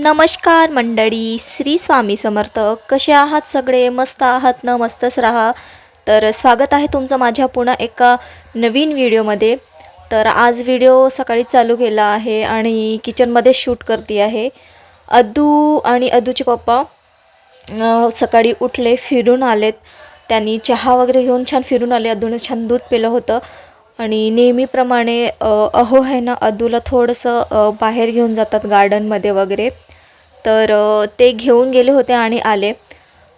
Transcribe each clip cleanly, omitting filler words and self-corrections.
नमस्कार मंडळी, श्री स्वामी समर्थ. कसे आहात सगळे? मस्त आहात ना? मस्तच राहा. तर स्वागत आहे तुमचं माझ्या पुन्हा एका नवीन व्हिडिओमध्ये. तर आज व्हिडिओ सकाळी चालू केला आहे आणि किचनमध्ये शूट करते आहे. अद्दू आणि अद्दूचे पप्पा सकाळी उठले, फिरून आलेत. त्यांनी चहा वगैरे घेऊन छान फिरून आले. अद्दूने छान दूध पिलं होतं आणि नेहमीप्रमाणे अहो आहे ना, अद्दूला थोडंसं बाहेर घेऊन जातात गार्डनमध्ये वगैरे. तर ते घेऊन गेले होते आणि आले.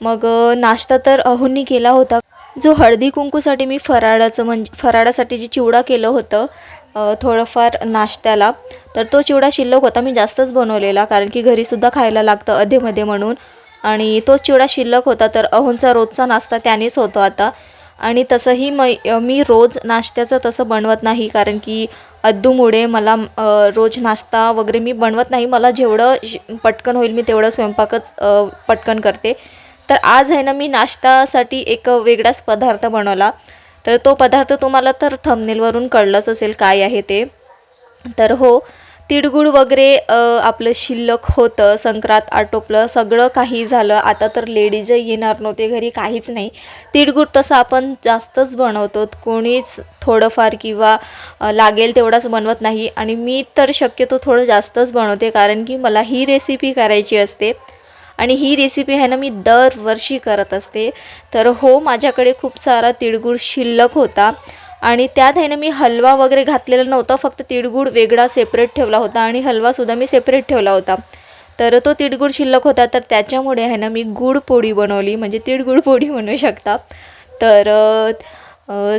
मग नाश्ता तर अहोंनी केला होता. जो हळदी कुंकूसाठी मी फराळासाठी जे चिवडा केलं होतं थोडंफार नाश्त्याला, तर तो चिवडा शिल्लक होता. मी जास्तच बनवलेला कारण की घरीसुद्धा खायला लागतं अधेमध्ये म्हणून. आणि तो चिवडा शिल्लक होता. तर अहोंचा रोजचा नाश्ता त्यानेच होतो आता. आणि तसंही मी रोज नाश्त्याचं तसं बनवत नाही कारण की अद्दूमुळे मला रोज नाश्ता वगैरे मी बनवत नाही. मला जेवढं पटकन होईल मी तेवढं स्वयंपाकच पटकन करते. तर आज आहे ना, मी नाश्त्यासाठी एक वेगळाच पदार्थ बनवला. तर तो पदार्थ तुम्हाला तर थंबनेलवरून कळलंच असेल काय आहे ते. तर हो, तिळगुळ वगैरे आपलं शिल्लक होतं. संक्रांत आटोपलं, सगळं काही झालं. आता तर लेडीजही येणार नव्हते घरी, काहीच नाही. तिळगुळ तसं आपण जास्तच बनवतो, कोणीच थोडंफार किंवा लागेल तेवढाच बनवत नाही. आणि मी तर शक्यतो थोडं जास्तच बनवते कारण की मला ही रेसिपी करायची असते. आणि ही रेसिपी आहे ना, मी दरवर्षी करत असते. तर हो, माझ्याकडे खूप सारा तिळगुळ शिल्लक होता. आणि त्यात आहे ना, मी हलवा वगैरे घातलेला नव्हता, फक्त तिळगुळ वेगळा सेपरेट ठेवला होता आणि हलवासुद्धा मी सेपरेट ठेवला होता. तर तो तिळगुळ शिल्लक होता, तर त्याच्यामुळे आहे ना, मी गूळ पोळी बनवली, म्हणजे तिळगुळ पोळी म्हणू शकता. तर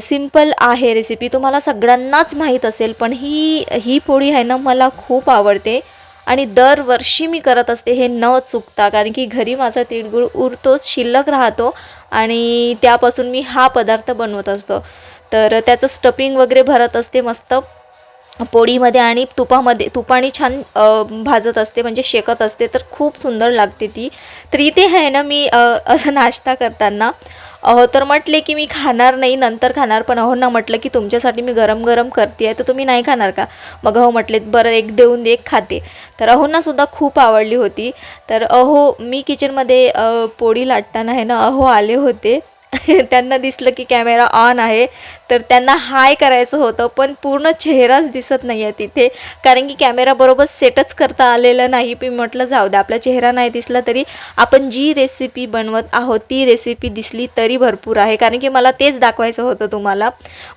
सिंपल आहे रेसिपी, तुम्हाला सगळ्यांनाच माहीत असेल. पण ही पोळी आहे ना, मला खूप आवडते आणि दरवर्षी मी करत असते हे न चुकता, कारण की घरी माझा तिळगुळ उरतोच, शिल्लक राहतो आणि त्यापासून मी हा पदार्थ बनवत असतो. तर त्याचं स्टफिंग वगैरे भरत असते मस्त पोळीमध्ये आणि तुपाने छान भाजत असते, म्हणजे शेकत असते. तर खूप सुंदर लागते ती. तर इथे आहे ना, मी असं नाश्ता करताना अहो तर म्हटले की मी खाणार नाही, नंतर खाणार. पण अहोंना म्हटलं की तुमच्यासाठी मी गरम गरम करते आहे, तर तुम्ही नाही खाणार का? मग अहो म्हटले बरं, एक देऊन दे, एक खाते. तर अहोंनासुद्धा खूप आवडली होती. तर अहो, मी किचनमध्ये पोळी लाटताना आहे ना, अहो आले होते. त्यांना दिसलं की कॅमेरा ऑन आहे, तर त्यांना हाय करायचं होतं, पण पूर्ण चेहराच दिसत नाही आहे तिथे, कारण की कॅमेरा बरोबर सेटच करता आलेलं नाही. मी म्हटलं जाऊ द्या, आपला चेहरा नाही दिसला तरी आपण जी रेसिपी बनवत आहोत ती रेसिपी दिसली तरी भरपूर आहे, कारण की मला तेच दाखवायचं होतं तुम्हाला.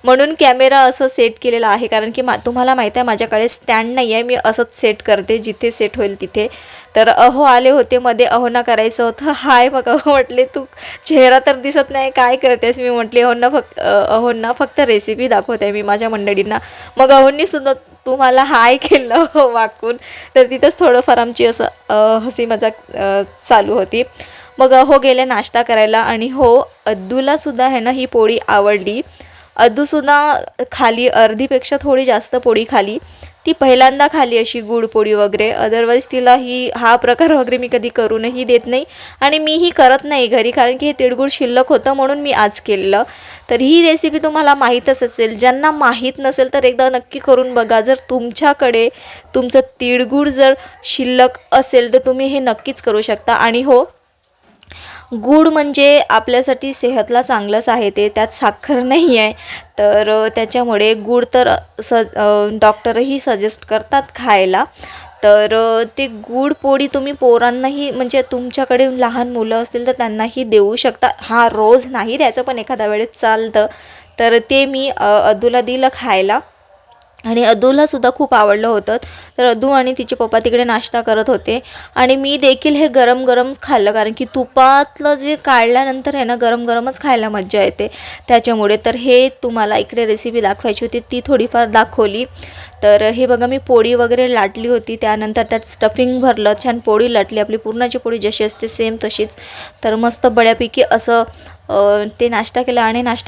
म्हणून कॅमेरा असं सेट केलेला आहे, कारण की तुम्हाला माहीत आहे माझ्याकडे स्टँड नाही आहे, मी असंच सेट करते जिथे सेट होईल तिथे. तर अहो आले होते मध्ये, अहोंना करायचं होतं हाय. मग अहो म्हटले तू चेहरा तर दिसत नाही, काय करतेस? मी म्हटली अहोंना फक्त रेसिपी दाखवते आहे मी माझ्या मंडळींना. मग अहोंनीसुद्धा तुम्हाला हाय केलं वाकून. तर तिथंच थोडंफार आमची असं हसी मजाक चालू होती. मग अहो गेले नाश्ता करायला आणि हो, अद्दूलासुद्धा आहे ना ही पोळी आवडली. अद्दूसुद्धा खाली, अर्धीपेक्षा थोडी जास्त पोळी खाली. ती पहिल्यांदा खाली अशी गुळ पोळी वगैरे. अदरवाईज तिला हा प्रकार वगैरे मी कधी करूनही देत नाही आणि मीही करत नाही घरी, कारण की हे तिळगुळ शिल्लक होतं म्हणून मी आज केलेलं. तर ही रेसिपी तुम्हाला माहीतच असेल. ज्यांना माहीत नसेल तर एकदा नक्की करून बघा. जर तुमच्याकडे तुमचं तिळगुळ जर शिल्लक असेल तर तुम्ही हे नक्कीच करू शकता. आणि हो, गूळ म्हणजे आपल्यासाठी सेहतला चांगलंच आहे, त्यात साखर नाही आहे. तर त्याच्यामुळे गूळ तर डॉक्टरही सजेस्ट करतात खायला. तर ते गूळ पोळी तुम्ही पोरांनाही, म्हणजे तुमच्याकडे लहान मुलं असतील तर त्यांनाही देऊ शकता. हा रोज नाही द्यायचं, पण एखाद्या वेळेस चालतं. तर ते मी अद्दूला दिलं खायला आणि अद्दूलासुद्धा खूप आवडलं होतं. तर अद्दू आणि तिचे पप्पा तिकडे नाश्ता करत होते आणि मी देखील हे गरम गरमच खाल्लं, कारण की तुपातलं जे काढल्यानंतर आहे ना, गरम गरमच खायला मज्जा येते त्याच्यामुळे. तर हे तुम्हाला इकडे रेसिपी दाखवायची होती, ती थोडीफार दाखवली. तर हे बघा, मी पोळी वगैरे लाटली होती, त्यानंतर त्यात स्टफिंग भरलं, छान पोळी लाटली, आपली पुरणाची पोळी जशी असते सेम तशीच. तर मस्त बऱ्यापैकी असं ते नाश्ता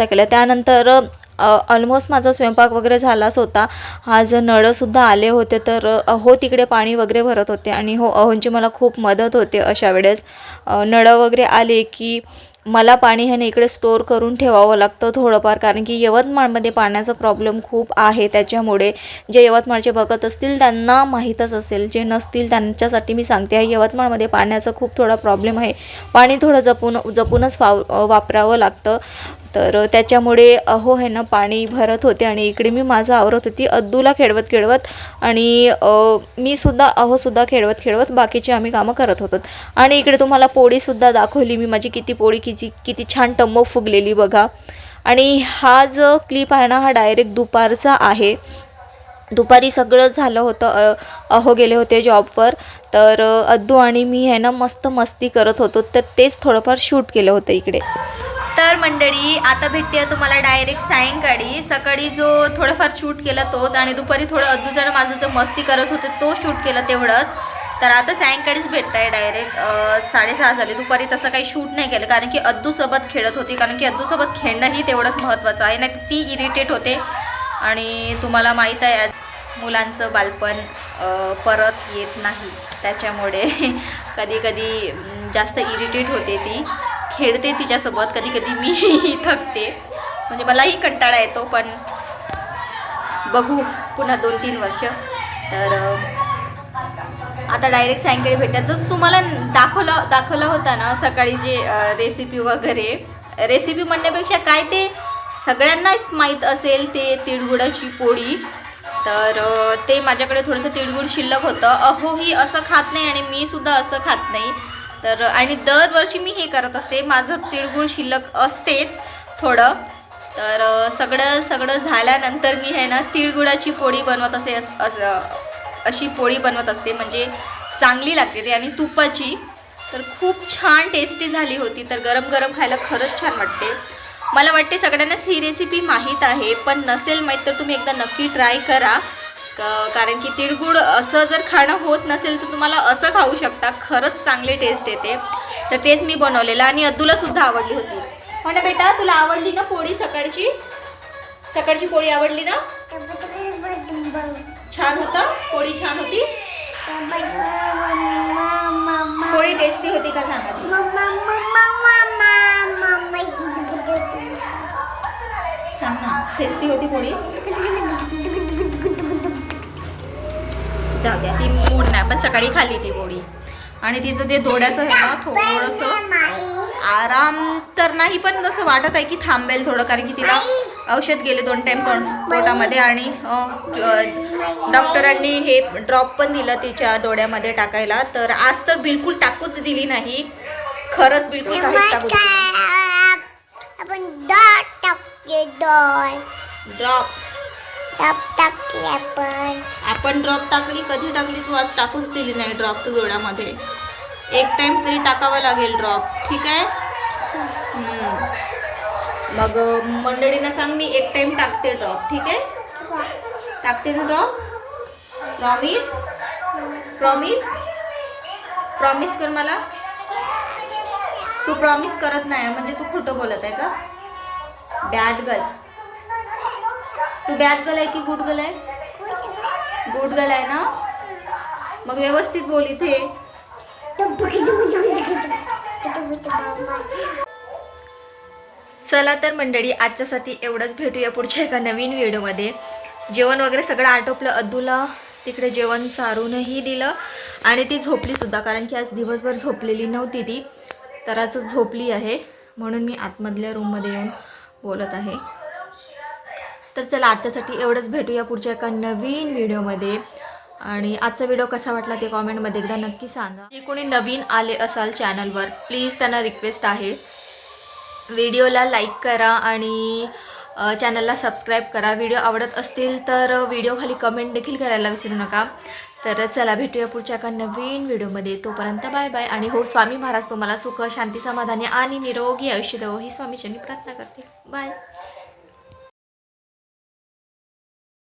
केला. त्यानंतर ऑलमोस्ट माझा स्वयंपाक वगैरे झालाच होता. आज नळंसुद्धा आले होते, तर अहो तिकडे पाणी वगैरे भरत होते आणि हो, अहोंची मला खूप मदत होते अशा वेळेस. नळं वगैरे आले की मला पाणी हे ना इकडे स्टोअर करून ठेवावं लागतं थोडंफार, कारण की यवतमाळमध्ये पाण्याचा प्रॉब्लेम खूप आहे. त्याच्यामुळे जे यवतमाळचे बघत असतील त्यांना माहीतच असेल, जे नसतील त्यांच्यासाठी मी सांगते आहे, यवतमाळमध्ये पाण्याचा खूप थोडा प्रॉब्लेम आहे. पाणी थोडं जपूनच वापरावं लागतं. तर त्याच्यामुळे अहो आहे ना पाणी भरत होते आणि इकडे मी माझं आवरत होती, अद्दूला खेळवत आणि मी सुद्धा खेळवत बाकीची आम्ही कामं करत होतो. आणि इकडे तुम्हाला पोळीसुद्धा दाखवली मी, माझी किती छान टम्म फुगलेली बघा. आणि हा जो क्लिप आहे ना हा डायरेक्ट दुपारचा आहे. दुपारी सगळं झालं होतं, अहो गेले होते जॉबवर, तर अद्दू आणि मी आहे ना मस्त मस्ती करत होतो, तर तेच थोडंफार शूट केलं होतं इकडे. तर मंडळी आता भेटते तुम्हाला डायरेक्ट सायंकाळी. सकाळी जो थोडंफार शूट केला तोच, आणि दुपारी थोडं अद्दूजण माझं जो मस्ती करत होते तो शूट केला तेवढंच. तर आता सायंकाळीच भेटत आहे डायरेक्ट 6:30 झाले. दुपारी तसं काही शूट नाही केलं, कारण की अद्दूसोबत खेळत होती, कारण की अद्दूसोबत खेळणंही तेवढंच महत्त्वाचं आहे, नाही ती इरिटेट होते. आणि तुम्हाला माहीत आहे मुलांचं बालपण परत येत नाही, त्याच्यामुळे कधी जास्त इरिटेट होते ती. खेळते तिच्यासोबत, कधी मी थकते, म्हणजे मलाही कंटाळा येतो. पण बघू पुन्हा 2-3 वर्ष. तर आता डायरेक्ट सायंकाळी भेटतात. तर तुम्हाला दाखवला होता ना सकाळी जे रेसिपी वगैरे, रेसिपी म्हणण्यापेक्षा काय ते सगळ्यांनाच माहीत असेल, ते तिळगुळाची पोळी. तर ते माझ्याकडे थोडंसं तिळगुळ शिल्लक होतं. अहोही असं खात नाही आणि मी सुद्धा असं खात नाही. तर आणि दरवर्षी मी हे करत असते, माझं तिळगुळ शिल्लक असतेच थोडं. तर सगळं झाल्यानंतर मी आहे ना तिळगुळाची पोळी बनवत असे, अशी पोळी बनवत असते, म्हणजे चांगली लागते ते, आणि तुपाची. तर खूप छान टेस्टी झाली होती. तर गरम खायला खरंच छान वाटते. मला वाटते सगळ्यांनाच ही रेसिपी माहीत आहे, पण नसेल माहीत तर तुम्ही एकदा नक्की ट्राय करा. कारण की तिळगुळ असं जर खाणं होत नसेल तर तुम्हाला असं खाऊ शकता, खरंच चांगले टेस्ट येते. तर तेच मी बनवलेलं, आणि अद्दूला सुद्धा आवडली होती. हो ना बेटा, तुला आवडली ना पोळी सकाळची पोळी आवडली ना? छान होता, पोळी छान होती. पोळी टेस्टी होती का सांगा ती? सांग ना, टेस्टी होती पोळी? जाऊ द्या, ती मूड नाही, पण सकाळी खाल्ली ती पोळी. आणि तिचं ते डोळ्याचं आहे ना थोडंसं आराम तर नाही, पण जसं वाटत आहे की थांबेल थोडं, कारण की तिला औषध गेले 2 टाइम पोटामध्ये. आणि डॉक्टरांनी हे ड्रॉप पण दिलं तिच्या डोळ्यामध्ये टाकायला. तर आज तर बिलकुल टाकूच दिली नाही, खरंच बिलकुल काहीच टाकू आपण ड्रॉप टाकली, कधी टाकली तू? आज टाकूच दिली नाही ड्रॉप तू डोळ्यामध्ये. 1 टाइम तरी टाकावा लागेल ड्रॉप, ठीक आहे? मग मंडळींना सांग, मी 1 टाइम टाकते ड्रॉप, ठीक आहे? टाकते ना ड्रॉप? प्रॉमिस कर मला. तू प्रॉमिस करत नाही म्हणजे तू खोटं बोलत आहे का? Bad girl. तू बॅड गर्ल आहे की गुड गर्ल आहे? गुड गर्ल आहे ना? मग व्यवस्थित बोल इथे. चला तर मंडळी, आजच्यासाठी एवढंच. भेटूया पुढच्या एका नवीन व्हिडिओमध्ये. जेवण वगैरे सगळं आटोपलं, अद्दूला तिकडे जेवण सारूनही दिलं, आणि ती झोपली सुद्धा, कारण की आज दिवसभर झोपलेली नव्हती ती. तर आज झोपली आहे, म्हणून मी आतमधल्या रूममध्ये येऊन बोलत आहे. तर चला, आजच्यासाठी एवढंच. भेटूया पुढच्या एका नवीन व्हिडिओमध्ये. आणि आजचा व्हिडिओ कसा वाटला ते कॉमेंटमध्ये एकदा नक्की सांगा. जे कोणी नवीन आले असाल चॅनलवर, प्लीज त्यांना रिक्वेस्ट आहे, व्हिडिओला लाईक करा आणि चॅनलला सबस्क्राईब करा. व्हिडिओ आवडत असतील तर व्हिडिओ खाली कमेंट देखील करायला विसरू नका. तर चला, भेटूया पुढच्या एका नवीन व्हिडिओमध्ये. तोपर्यंत बाय बाय. आणि हो, स्वामी महाराज तुम्हाला सुख, शांती, समाधानी आणि निरोगी आयुष्य देवो ही स्वामीचरणी प्रार्थना करते. बाय.